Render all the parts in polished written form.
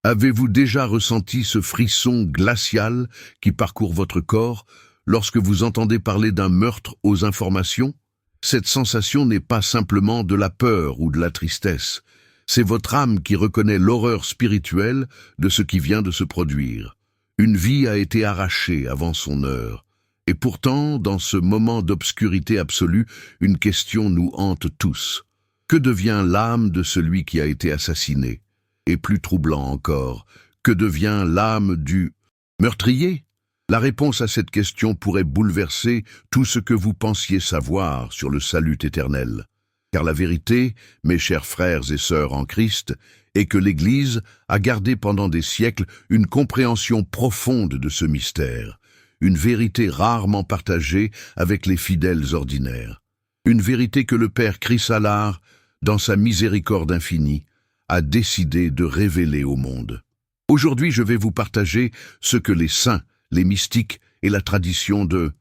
Avez-vous déjà ressenti ce frisson glacial qui parcourt votre corps lorsque vous entendez parler d'un meurtre aux informations? Cette sensation n'est pas simplement de la peur ou de la tristesse, c'est votre âme qui reconnaît l'horreur spirituelle de ce qui vient de se produire. Une vie a été arrachée avant son heure. Et pourtant, dans ce moment d'obscurité absolue, une question nous hante tous. Que devient l'âme de celui qui a été assassiné? Et plus troublant encore, que devient l'âme du meurtrier? La réponse à cette question pourrait bouleverser tout ce que vous pensiez savoir sur le salut éternel. Car la vérité, mes chers frères et sœurs en Christ, est que l'Église a gardé pendant des siècles une compréhension profonde de ce mystère, une vérité rarement partagée avec les fidèles ordinaires, une vérité que le Père Chrysalard, dans sa miséricorde infinie, a décidé de révéler au monde. Aujourd'hui, je vais vous partager ce que les saints, les mystiques et la tradition de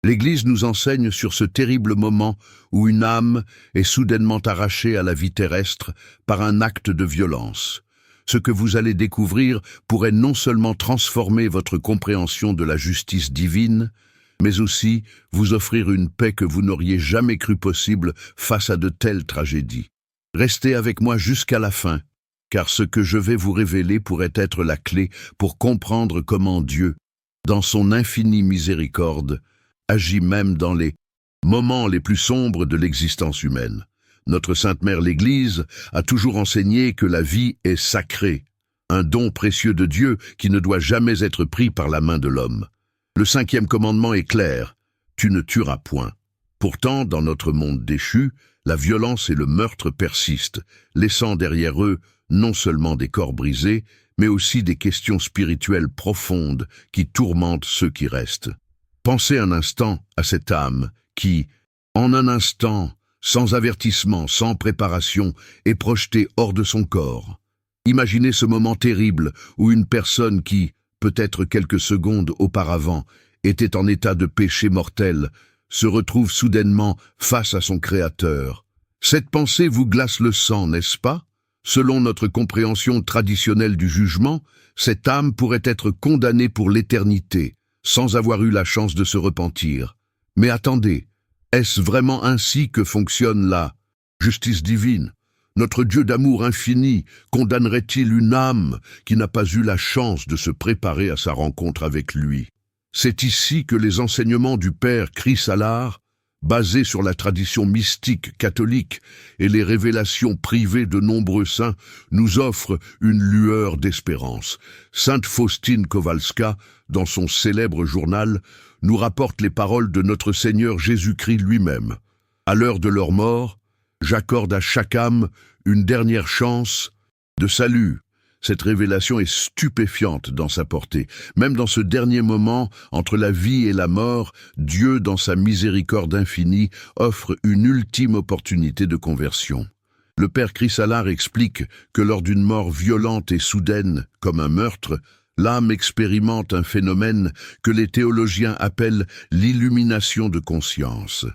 l'Église nous enseigne sur ce terrible moment où une âme est soudainement arrachée à la vie terrestre par un acte de violence. Ce que vous allez découvrir pourrait non seulement transformer votre compréhension de la justice divine, mais aussi vous offrir une paix que vous n'auriez jamais cru possible face à de telles tragédies. Restez avec moi jusqu'à la fin, car ce que je vais vous révéler pourrait être la clé pour comprendre comment Dieu, dans son infinie miséricorde, agit même dans les moments les plus sombres de l'existence humaine. Notre Sainte Mère l'Église a toujours enseigné que la vie est sacrée, un don précieux de Dieu qui ne doit jamais être pris par la main de l'homme. Le 5e commandement est clair, tu ne tueras point. Pourtant, dans notre monde déchu, la violence et le meurtre persistent, laissant derrière eux non seulement des corps brisés, mais aussi des questions spirituelles profondes qui tourmentent ceux qui restent. Pensez un instant à cette âme qui, en un instant, sans avertissement, sans préparation, est projetée hors de son corps. Imaginez ce moment terrible où une personne qui, peut-être quelques secondes auparavant, était en état de péché mortel, se retrouve soudainement face à son Créateur. Cette pensée vous glace le sang, n'est-ce pas? Selon notre compréhension traditionnelle du jugement, cette âme pourrait être condamnée pour l'éternité, sans avoir eu la chance de se repentir. Mais attendez, est-ce vraiment ainsi que fonctionne la justice divine? Notre Dieu d'amour infini condamnerait-il une âme qui n'a pas eu la chance de se préparer à sa rencontre avec lui? C'est ici que les enseignements du Père Chrysalard, basés sur la tradition mystique catholique et les révélations privées de nombreux saints, nous offrent une lueur d'espérance. Sainte Faustine Kowalska, dans son célèbre journal, nous rapporte les paroles de notre Seigneur Jésus-Christ lui-même. À l'heure de leur mort, j'accorde à chaque âme une dernière chance de salut. Cette révélation est stupéfiante dans sa portée. Même dans ce dernier moment, entre la vie et la mort, Dieu, dans sa miséricorde infinie, offre une ultime opportunité de conversion. Le Père Chrysalard explique que lors d'une mort violente et soudaine, comme un meurtre, l'âme expérimente un phénomène que les théologiens appellent l'illumination de conscience.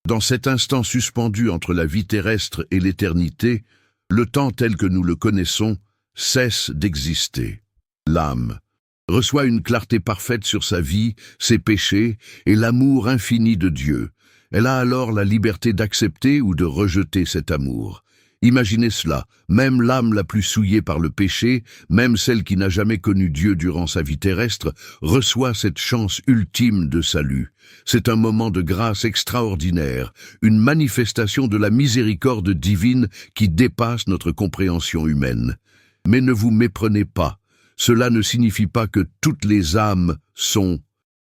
Dans cet instant suspendu entre la vie terrestre et l'éternité, le temps tel que nous le connaissons cesse d'exister. L'âme reçoit une clarté parfaite sur sa vie, ses péchés et l'amour infini de Dieu. Elle a alors la liberté d'accepter ou de rejeter cet amour. Imaginez cela, même l'âme la plus souillée par le péché, même celle qui n'a jamais connu Dieu durant sa vie terrestre, reçoit cette chance ultime de salut. C'est un moment de grâce extraordinaire, une manifestation de la miséricorde divine qui dépasse notre compréhension humaine. Mais ne vous méprenez pas, cela ne signifie pas que toutes les âmes sont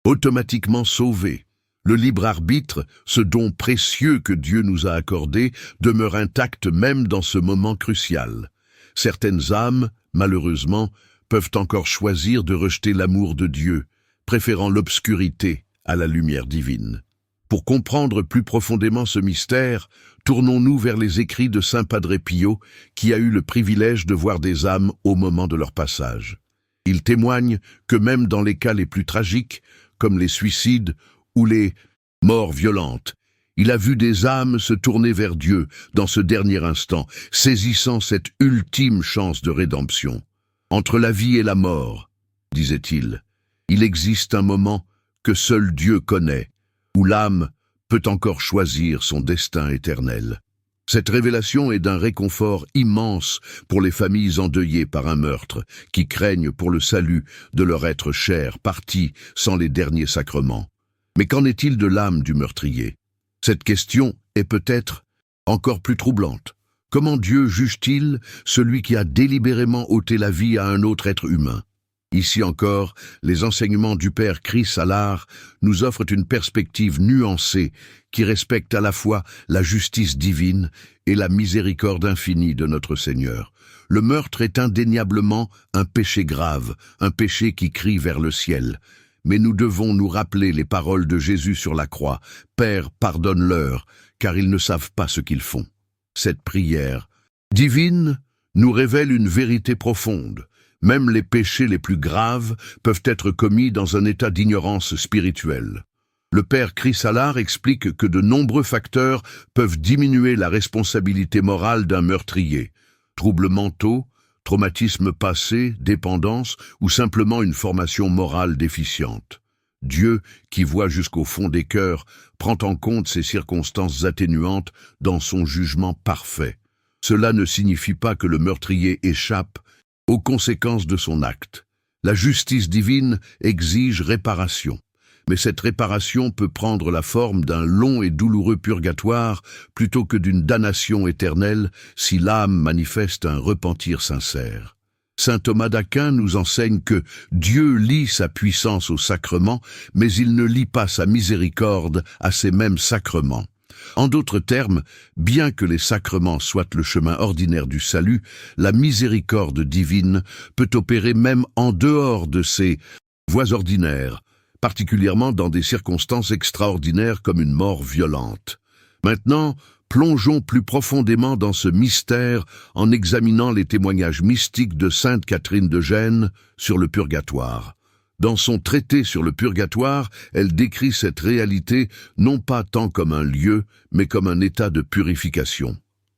automatiquement sauvées. Le libre arbitre, ce don précieux que Dieu nous a accordé, demeure intact même dans ce moment crucial. Certaines âmes, malheureusement, peuvent encore choisir de rejeter l'amour de Dieu, préférant l'obscurité à la lumière divine. Pour comprendre plus profondément ce mystère, tournons-nous vers les écrits de Saint Padre Pio, qui a eu le privilège de voir des âmes au moment de leur passage. Il témoigne que même dans les cas les plus tragiques, comme les suicides ou les morts violentes, il a vu des âmes se tourner vers Dieu dans ce dernier instant, saisissant cette ultime chance de rédemption. Entre la vie et la mort, disait-il, il existe un moment que seul Dieu connaît, où l'âme peut encore choisir son destin éternel. Cette révélation est d'un réconfort immense pour les familles endeuillées par un meurtre, qui craignent pour le salut de leur être cher, parti sans les derniers sacrements. Mais qu'en est-il de l'âme du meurtrier? Cette question est peut-être encore plus troublante. Comment Dieu juge-t-il celui qui a délibérément ôté la vie à un autre être humain? Ici encore, les enseignements du Père Chris Allard nous offrent une perspective nuancée qui respecte à la fois la justice divine et la miséricorde infinie de notre Seigneur. Le meurtre est indéniablement un péché grave, un péché qui crie vers le ciel. Mais nous devons nous rappeler les paroles de Jésus sur la croix. « Père, pardonne-leur, car ils ne savent pas ce qu'ils font. » Cette prière divine nous révèle une vérité profonde. Même les péchés les plus graves peuvent être commis dans un état d'ignorance spirituelle. Le Père Chris Allard explique que de nombreux facteurs peuvent diminuer la responsabilité morale d'un meurtrier. Troubles mentaux, traumatisme passé, dépendance ou simplement une formation morale déficiente. Dieu, qui voit jusqu'au fond des cœurs, prend en compte ces circonstances atténuantes dans son jugement parfait. Cela ne signifie pas que le meurtrier échappe aux conséquences de son acte. La justice divine exige réparation. Mais cette réparation peut prendre la forme d'un long et douloureux purgatoire plutôt que d'une damnation éternelle si l'âme manifeste un repentir sincère. Saint Thomas d'Aquin nous enseigne que Dieu lie sa puissance aux sacrements, mais il ne lie pas sa miséricorde à ces mêmes sacrements. En d'autres termes, bien que les sacrements soient le chemin ordinaire du salut, la miséricorde divine peut opérer même en dehors de ces voies ordinaires, particulièrement dans des circonstances extraordinaires comme une mort violente. Maintenant, plongeons plus profondément dans ce mystère en examinant les témoignages mystiques de sainte Catherine de Gênes sur le purgatoire. Dans son traité sur le purgatoire, elle décrit cette réalité non pas tant comme un lieu, mais comme un état de purification.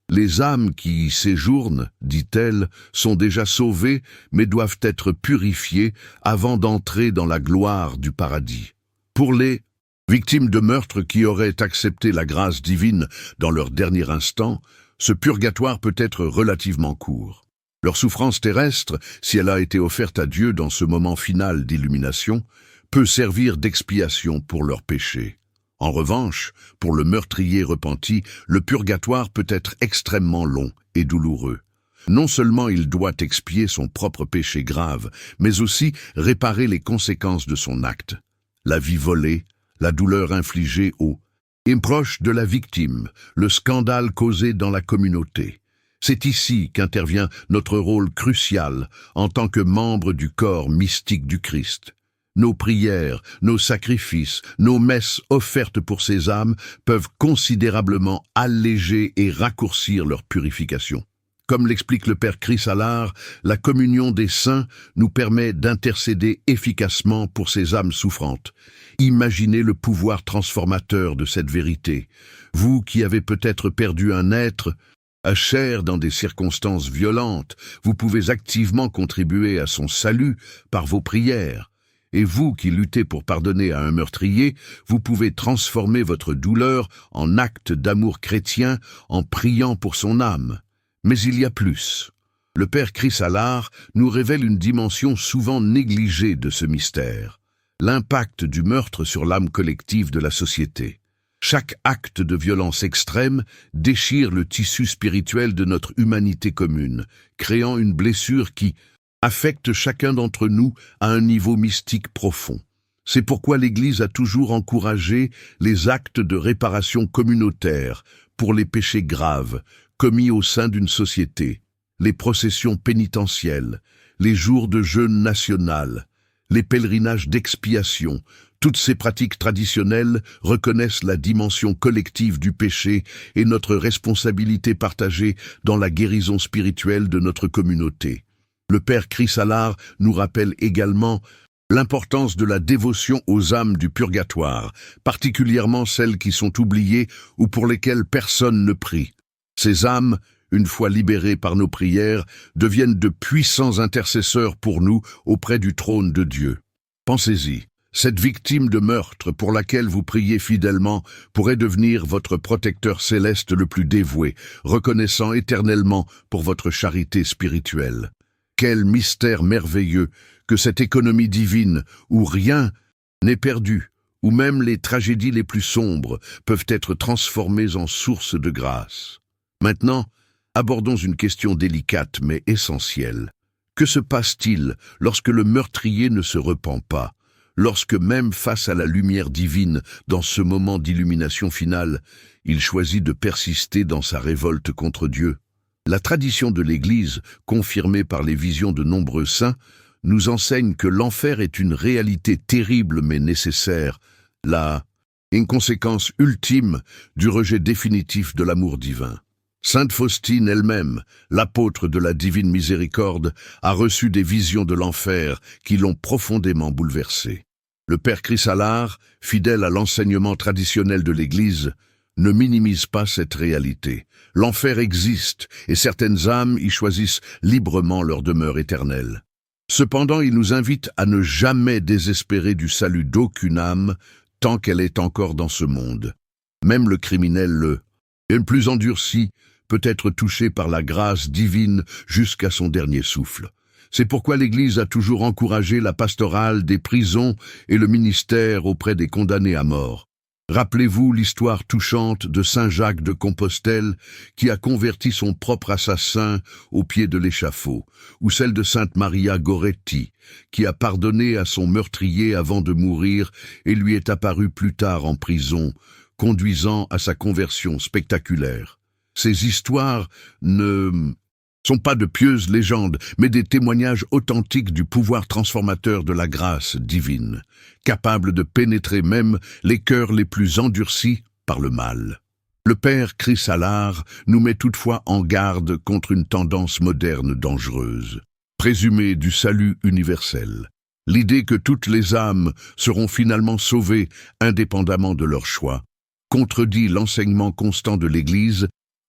Les âmes qui y séjournent, dit-elle, sont déjà sauvées, mais doivent être purifiées avant d'entrer dans la gloire du paradis. Pour les victimes de meurtres qui auraient accepté la grâce divine dans leur dernier instant, ce purgatoire peut être relativement court. Leur souffrance terrestre, si elle a été offerte à Dieu dans ce moment final d'illumination, peut servir d'expiation pour leurs péchés. En revanche, pour le meurtrier repenti, le purgatoire peut être extrêmement long et douloureux. Non seulement il doit expier son propre péché grave, mais aussi réparer les conséquences de son acte. La vie volée, la douleur infligée aux proches de la victime, le scandale causé dans la communauté. C'est ici qu'intervient notre rôle crucial en tant que membre du corps mystique du Christ. Nos prières, nos sacrifices, nos messes offertes pour ces âmes peuvent considérablement alléger et raccourcir leur purification. Comme l'explique le Père Chris Allard, la communion des saints nous permet d'intercéder efficacement pour ces âmes souffrantes. Imaginez le pouvoir transformateur de cette vérité. Vous qui avez peut-être perdu un être cher dans des circonstances violentes, vous pouvez activement contribuer à son salut par vos prières. Et vous qui luttez pour pardonner à un meurtrier, vous pouvez transformer votre douleur en acte d'amour chrétien en priant pour son âme. Mais il y a plus. Le Père Chris Allard nous révèle une dimension souvent négligée de ce mystère, l'impact du meurtre sur l'âme collective de la société. Chaque acte de violence extrême déchire le tissu spirituel de notre humanité commune, créant une blessure qui affecte chacun d'entre nous à un niveau mystique profond. C'est pourquoi l'Église a toujours encouragé les actes de réparation communautaire pour les péchés graves commis au sein d'une société, les processions pénitentielles, les jours de jeûne national, les pèlerinages d'expiation. Toutes ces pratiques traditionnelles reconnaissent la dimension collective du péché et notre responsabilité partagée dans la guérison spirituelle de notre communauté. Le Père Chris Allard nous rappelle également l'importance de la dévotion aux âmes du purgatoire, particulièrement celles qui sont oubliées ou pour lesquelles personne ne prie. Ces âmes, une fois libérés par nos prières, deviennent de puissants intercesseurs pour nous auprès du trône de Dieu. Pensez-y, cette victime de meurtre pour laquelle vous priez fidèlement pourrait devenir votre protecteur céleste le plus dévoué, reconnaissant éternellement pour votre charité spirituelle. Quel mystère merveilleux que cette économie divine où rien n'est perdu, où même les tragédies les plus sombres peuvent être transformées en source de grâce. Maintenant, abordons une question délicate mais essentielle. Que se passe-t-il lorsque le meurtrier ne se repent pas, lorsque même face à la lumière divine, dans ce moment d'illumination finale, il choisit de persister dans sa révolte contre Dieu? La tradition de l'Église, confirmée par les visions de nombreux saints, nous enseigne que l'enfer est une réalité terrible mais nécessaire, une conséquence ultime du rejet définitif de l'amour divin. Sainte Faustine elle-même, l'apôtre de la divine miséricorde, a reçu des visions de l'enfer qui l'ont profondément bouleversée. Le père Chrysalard, fidèle à l'enseignement traditionnel de l'Église, ne minimise pas cette réalité. L'enfer existe et certaines âmes y choisissent librement leur demeure éternelle. Cependant, il nous invite à ne jamais désespérer du salut d'aucune âme tant qu'elle est encore dans ce monde. Même le criminel le plus endurci peut être touché par la grâce divine jusqu'à son dernier souffle. C'est pourquoi l'Église a toujours encouragé la pastorale des prisons et le ministère auprès des condamnés à mort. Rappelez-vous l'histoire touchante de Saint Jacques de Compostelle qui a converti son propre assassin au pied de l'échafaud, ou celle de Sainte Maria Goretti qui a pardonné à son meurtrier avant de mourir et lui est apparu plus tard en prison, conduisant à sa conversion spectaculaire. Ces histoires ne sont pas de pieuses légendes, mais des témoignages authentiques du pouvoir transformateur de la grâce divine, capable de pénétrer même les cœurs les plus endurcis par le mal. Le père Chrysalard nous met toutefois en garde contre une tendance moderne dangereuse, présumée du salut universel. L'idée que toutes les âmes seront finalement sauvées indépendamment de leur choix contredit l'enseignement constant de l'Église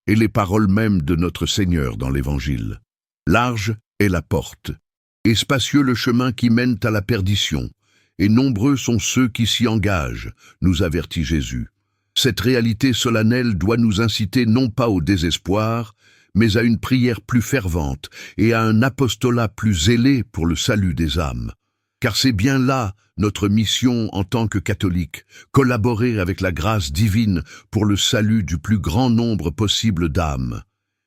et les paroles mêmes de notre Seigneur dans l'Évangile. Large est la porte, et spacieux le chemin qui mène à la perdition, et nombreux sont ceux qui s'y engagent, nous avertit Jésus. Cette réalité solennelle doit nous inciter non pas au désespoir, mais à une prière plus fervente et à un apostolat plus zélé pour le salut des âmes. Car c'est bien là notre mission en tant que catholiques, collaborer avec la grâce divine pour le salut du plus grand nombre possible d'âmes.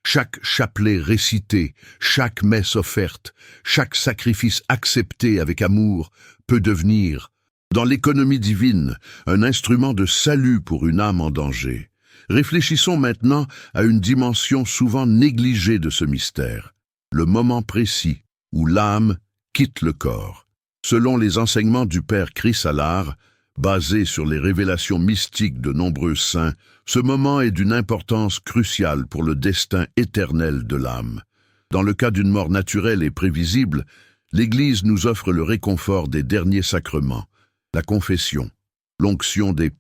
Chaque chapelet récité, chaque messe offerte, chaque sacrifice accepté avec amour peut devenir, dans l'économie divine, un instrument de salut pour une âme en danger. Réfléchissons maintenant à une dimension souvent négligée de ce mystère, le moment précis où l'âme quitte le corps. Selon les enseignements du père Chrysalard, basés sur les révélations mystiques de nombreux saints, ce moment est d'une importance cruciale pour le destin éternel de l'âme. Dans le cas d'une mort naturelle et prévisible, l'Église nous offre le réconfort des derniers sacrements, la confession, l'onction des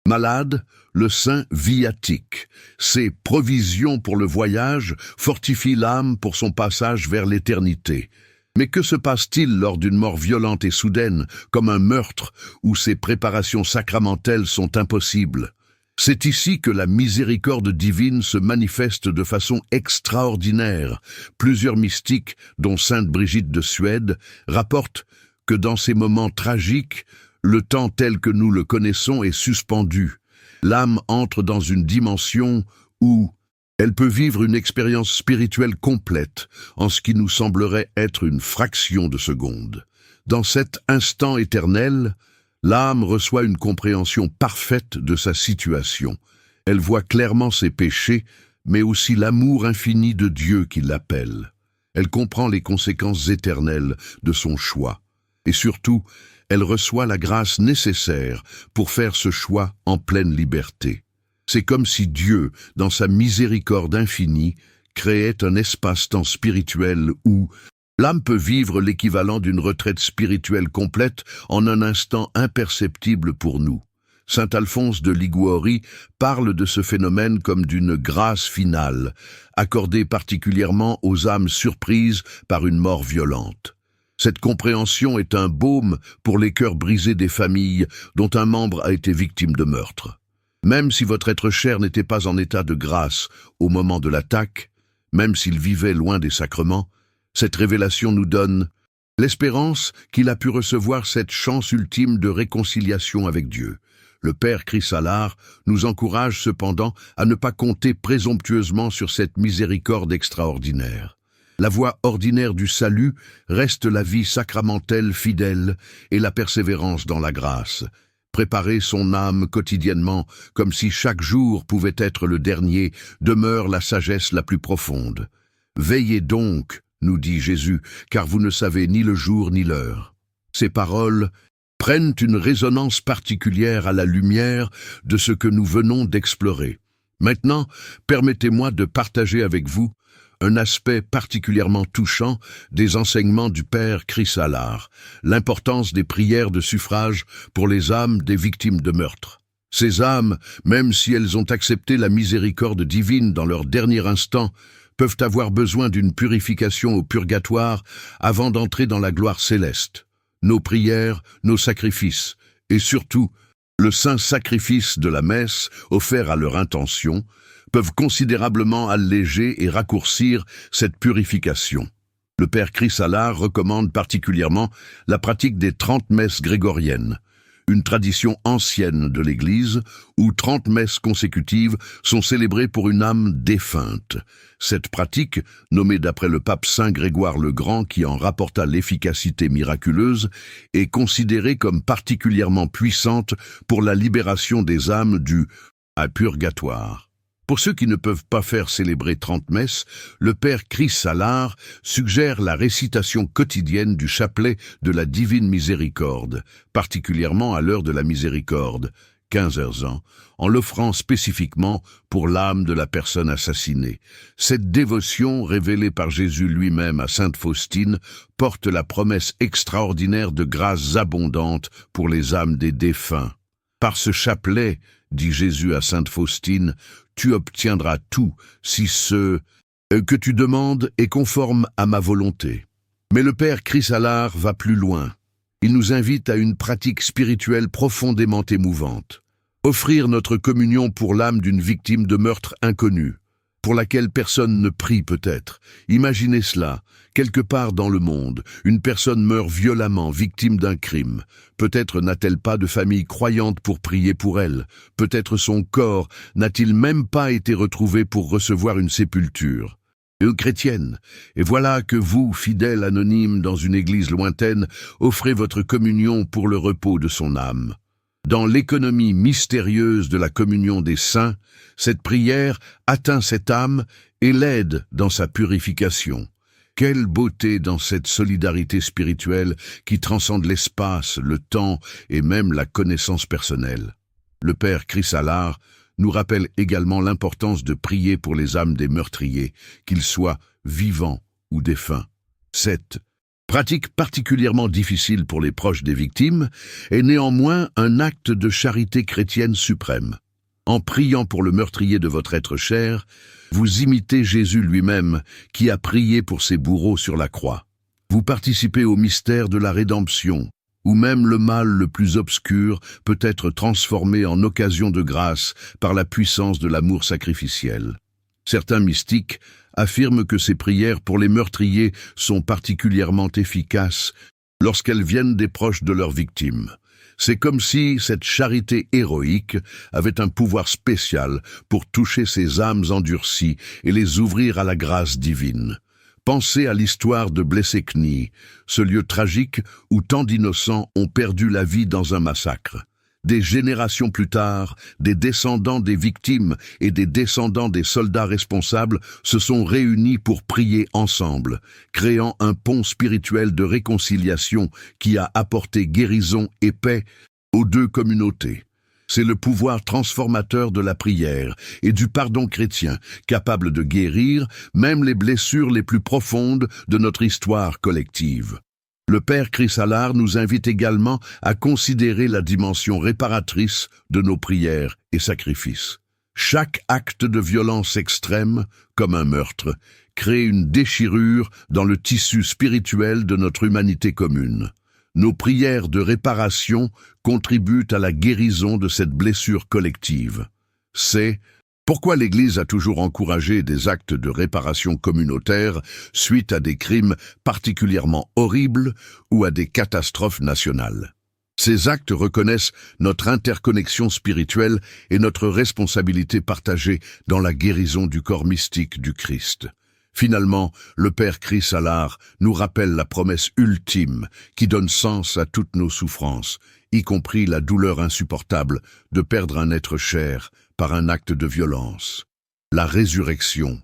malades, le saint viatique. Ces provisions pour le voyage fortifient l'âme pour son passage vers l'éternité. Mais que se passe-t-il lors d'une mort violente et soudaine, comme un meurtre, où ces préparations sacramentelles sont impossibles? C'est ici que la miséricorde divine se manifeste de façon extraordinaire. Plusieurs mystiques, dont sainte Brigitte de Suède, rapportent que dans ces moments tragiques, le temps tel que nous le connaissons est suspendu. L'âme entre dans une dimension où elle peut vivre une expérience spirituelle complète, en ce qui nous semblerait être une fraction de seconde. Dans cet instant éternel, l'âme reçoit une compréhension parfaite de sa situation. Elle voit clairement ses péchés, mais aussi l'amour infini de Dieu qui l'appelle. Elle comprend les conséquences éternelles de son choix. Et surtout, elle reçoit la grâce nécessaire pour faire ce choix en pleine liberté. C'est comme si Dieu, dans sa miséricorde infinie, créait un espace-temps spirituel où l'âme peut vivre l'équivalent d'une retraite spirituelle complète en un instant imperceptible pour nous. Saint Alphonse de Liguori parle de ce phénomène comme d'une grâce finale, accordée particulièrement aux âmes surprises par une mort violente. Cette compréhension est un baume pour les cœurs brisés des familles dont un membre a été victime de meurtre. Même si votre être cher n'était pas en état de grâce au moment de l'attaque, même s'il vivait loin des sacrements, cette révélation nous donne l'espérance qu'il a pu recevoir cette chance ultime de réconciliation avec Dieu. Le Père Chrysalard nous encourage cependant à ne pas compter présomptueusement sur cette miséricorde extraordinaire. La voie ordinaire du salut reste la vie sacramentelle fidèle et la persévérance dans la grâce. Préparer son âme quotidiennement, comme si chaque jour pouvait être le dernier, demeure la sagesse la plus profonde. Veillez donc, nous dit Jésus, car vous ne savez ni le jour ni l'heure. Ces paroles prennent une résonance particulière à la lumière de ce que nous venons d'explorer. Maintenant, permettez-moi de partager avec vous un aspect particulièrement touchant des enseignements du Père Chrysalard, l'importance des prières de suffrage pour les âmes des victimes de meurtre. Ces âmes, même si elles ont accepté la miséricorde divine dans leur dernier instant, peuvent avoir besoin d'une purification au purgatoire avant d'entrer dans la gloire céleste. Nos prières, nos sacrifices, et surtout le saint sacrifice de la messe offert à leur intention, peuvent considérablement alléger et raccourcir cette purification. Le Père Chrysalard recommande particulièrement la pratique des 30 messes grégoriennes, une tradition ancienne de l'Église où 30 messes consécutives sont célébrées pour une âme défunte. Cette pratique, nommée d'après le pape Saint Grégoire le Grand qui en rapporta l'efficacité miraculeuse, est considérée comme particulièrement puissante pour la libération des âmes du purgatoire. Pour ceux qui ne peuvent pas faire célébrer 30 messes, le Père Chrysalard suggère la récitation quotidienne du chapelet de la Divine Miséricorde, particulièrement à l'heure de la miséricorde, 15 heures, en l'offrant spécifiquement pour l'âme de la personne assassinée. Cette dévotion, révélée par Jésus lui-même à Sainte Faustine, porte la promesse extraordinaire de grâces abondantes pour les âmes des défunts. Par ce chapelet, dit Jésus à Sainte Faustine, tu obtiendras tout si ce que tu demandes est conforme à ma volonté. Mais le Père Chrysalard va plus loin. Il nous invite à une pratique spirituelle profondément émouvante. Offrir notre communion pour l'âme d'une victime de meurtre inconnue, pour laquelle personne ne prie peut-être. Imaginez cela, quelque part dans le monde, une personne meurt violemment, victime d'un crime. Peut-être n'a-t-elle pas de famille croyante pour prier pour elle. Peut-être son corps n'a-t-il même pas été retrouvé pour recevoir une sépulture. Chrétienne, et voilà que vous, fidèle anonyme dans une église lointaine, offrez votre communion pour le repos de son âme. Dans l'économie mystérieuse de la communion des saints, cette prière atteint cette âme et l'aide dans sa purification. Quelle beauté dans cette solidarité spirituelle qui transcende l'espace, le temps et même la connaissance personnelle. Le Père Chrysalard nous rappelle également l'importance de prier pour les âmes des meurtriers, qu'ils soient vivants ou défunts. Cette pratique particulièrement difficile pour les proches des victimes est néanmoins un acte de charité chrétienne suprême. En priant pour le meurtrier de votre être cher, vous imitez Jésus lui-même qui a prié pour ses bourreaux sur la croix. Vous participez au mystère de la rédemption, où même le mal le plus obscur peut être transformé en occasion de grâce par la puissance de l'amour sacrificiel. Certains mystiques affirment que ces prières pour les meurtriers sont particulièrement efficaces lorsqu'elles viennent des proches de leurs victimes. C'est comme si cette charité héroïque avait un pouvoir spécial pour toucher ces âmes endurcies et les ouvrir à la grâce divine. Pensez à l'histoire de Blessékny, ce lieu tragique où tant d'innocents ont perdu la vie dans un massacre. Des générations plus tard, des descendants des victimes et des descendants des soldats responsables se sont réunis pour prier ensemble, créant un pont spirituel de réconciliation qui a apporté guérison et paix aux deux communautés. C'est le pouvoir transformateur de la prière et du pardon chrétien, capable de guérir même les blessures les plus profondes de notre histoire collective. Le Père Chris Allard nous invite également à considérer la dimension réparatrice de nos prières et sacrifices. Chaque acte de violence extrême, comme un meurtre, crée une déchirure dans le tissu spirituel de notre humanité commune. Nos prières de réparation contribuent à la guérison de cette blessure collective. C'est pourquoi l'Église a toujours encouragé des actes de réparation communautaire suite à des crimes particulièrement horribles ou à des catastrophes nationales. Ces actes reconnaissent notre interconnexion spirituelle et notre responsabilité partagée dans la guérison du corps mystique du Christ. Finalement, le Père Chris Allard nous rappelle la promesse ultime qui donne sens à toutes nos souffrances, y compris la douleur insupportable de perdre un être cher par un acte de violence. La résurrection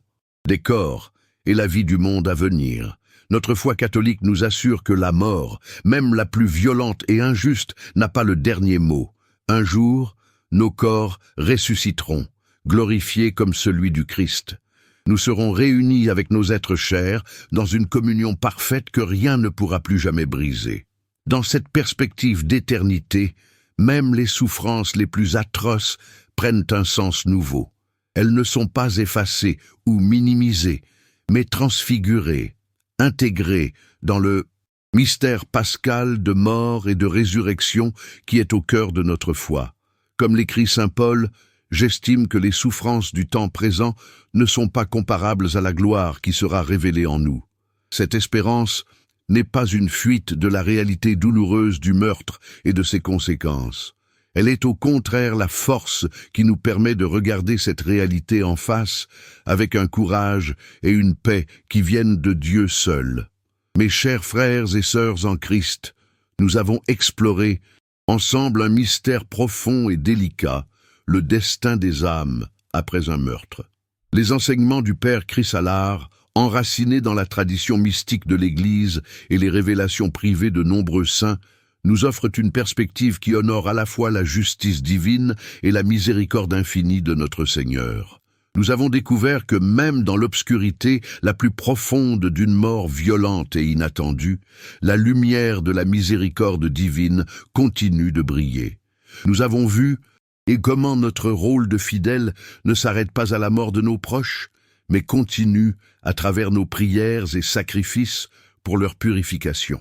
des corps et la vie du monde à venir. Notre foi catholique nous assure que la mort, même la plus violente et injuste, n'a pas le dernier mot. Un jour, nos corps ressusciteront, glorifiés comme celui du Christ. Nous serons réunis avec nos êtres chers dans une communion parfaite que rien ne pourra plus jamais briser. Dans cette perspective d'éternité, même les souffrances les plus atroces prennent un sens nouveau. Elles ne sont pas effacées ou minimisées, mais transfigurées, intégrées dans le mystère pascal de mort et de résurrection qui est au cœur de notre foi. Comme l'écrit saint Paul, j'estime que les souffrances du temps présent ne sont pas comparables à la gloire qui sera révélée en nous. Cette espérance n'est pas une fuite de la réalité douloureuse du meurtre et de ses conséquences. Elle est au contraire la force qui nous permet de regarder cette réalité en face avec un courage et une paix qui viennent de Dieu seul. Mes chers frères et sœurs en Christ, nous avons exploré ensemble un mystère profond et délicat, le destin des âmes après un meurtre. Les enseignements du Père Chris Allard, enracinés dans la tradition mystique de l'Église et les révélations privées de nombreux saints, nous offrent une perspective qui honore à la fois la justice divine et la miséricorde infinie de notre Seigneur. Nous avons découvert que même dans l'obscurité la plus profonde d'une mort violente et inattendue, la lumière de la miséricorde divine continue de briller. Nous avons vu et comment notre rôle de fidèle ne s'arrête pas à la mort de nos proches, mais continue à travers nos prières et sacrifices pour leur purification.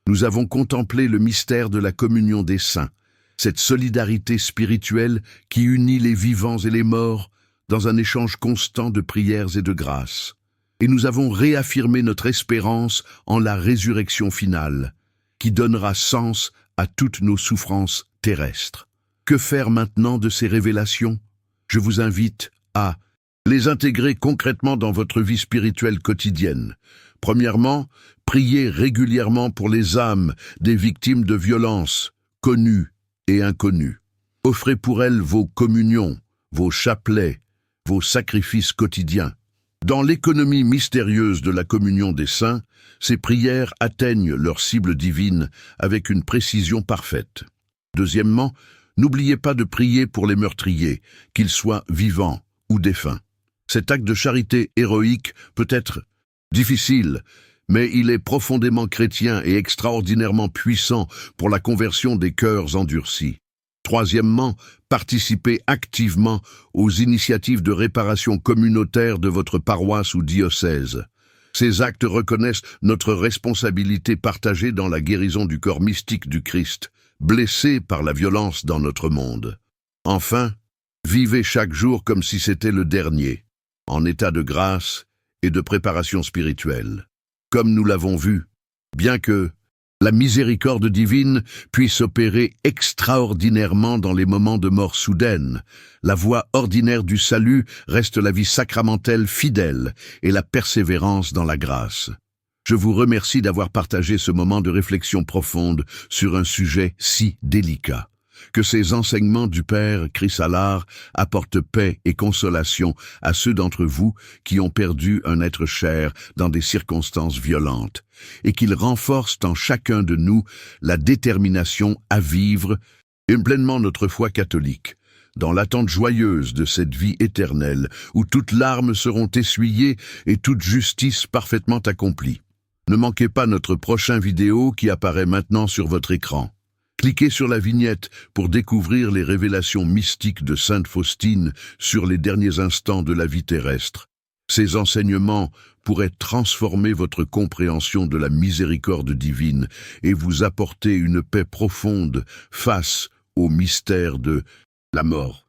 Nous avons contemplé le mystère de la communion des saints, cette solidarité spirituelle qui unit les vivants et les morts dans un échange constant de prières et de grâces. Et nous avons réaffirmé notre espérance en la résurrection finale, qui donnera sens à toutes nos souffrances terrestres. Que faire maintenant de ces révélations? Je vous invite à les intégrer concrètement dans votre vie spirituelle quotidienne. Premièrement, priez régulièrement pour les âmes des victimes de violences, connues et inconnues. Offrez pour elles vos communions, vos chapelets, vos sacrifices quotidiens. Dans l'économie mystérieuse de la communion des saints, ces prières atteignent leur cible divine avec une précision parfaite. Deuxièmement, n'oubliez pas de prier pour les meurtriers, qu'ils soient vivants ou défunts. Cet acte de charité héroïque peut être difficile, mais il est profondément chrétien et extraordinairement puissant pour la conversion des cœurs endurcis. Troisièmement, participez activement aux initiatives de réparation communautaire de votre paroisse ou diocèse. Ces actes reconnaissent notre responsabilité partagée dans la guérison du corps mystique du Christ, blessé par la violence dans notre monde. Enfin, vivez chaque jour comme si c'était le dernier, en état de grâce et de préparation spirituelle. Comme nous l'avons vu, bien que la miséricorde divine puisse opérer extraordinairement dans les moments de mort soudaine, la voie ordinaire du salut reste la vie sacramentelle fidèle et la persévérance dans la grâce. Je vous remercie d'avoir partagé ce moment de réflexion profonde sur un sujet si délicat. Que ces enseignements du Père Chris Allard apportent paix et consolation à ceux d'entre vous qui ont perdu un être cher dans des circonstances violentes, et qu'ils renforcent en chacun de nous la détermination à vivre pleinement notre foi catholique, dans l'attente joyeuse de cette vie éternelle où toutes larmes seront essuyées et toute justice parfaitement accomplie. Ne manquez pas notre prochain vidéo qui apparaît maintenant sur votre écran. Cliquez sur la vignette pour découvrir les révélations mystiques de Sainte Faustine sur les derniers instants de la vie terrestre. Ces enseignements pourraient transformer votre compréhension de la miséricorde divine et vous apporter une paix profonde face au mystère de la mort.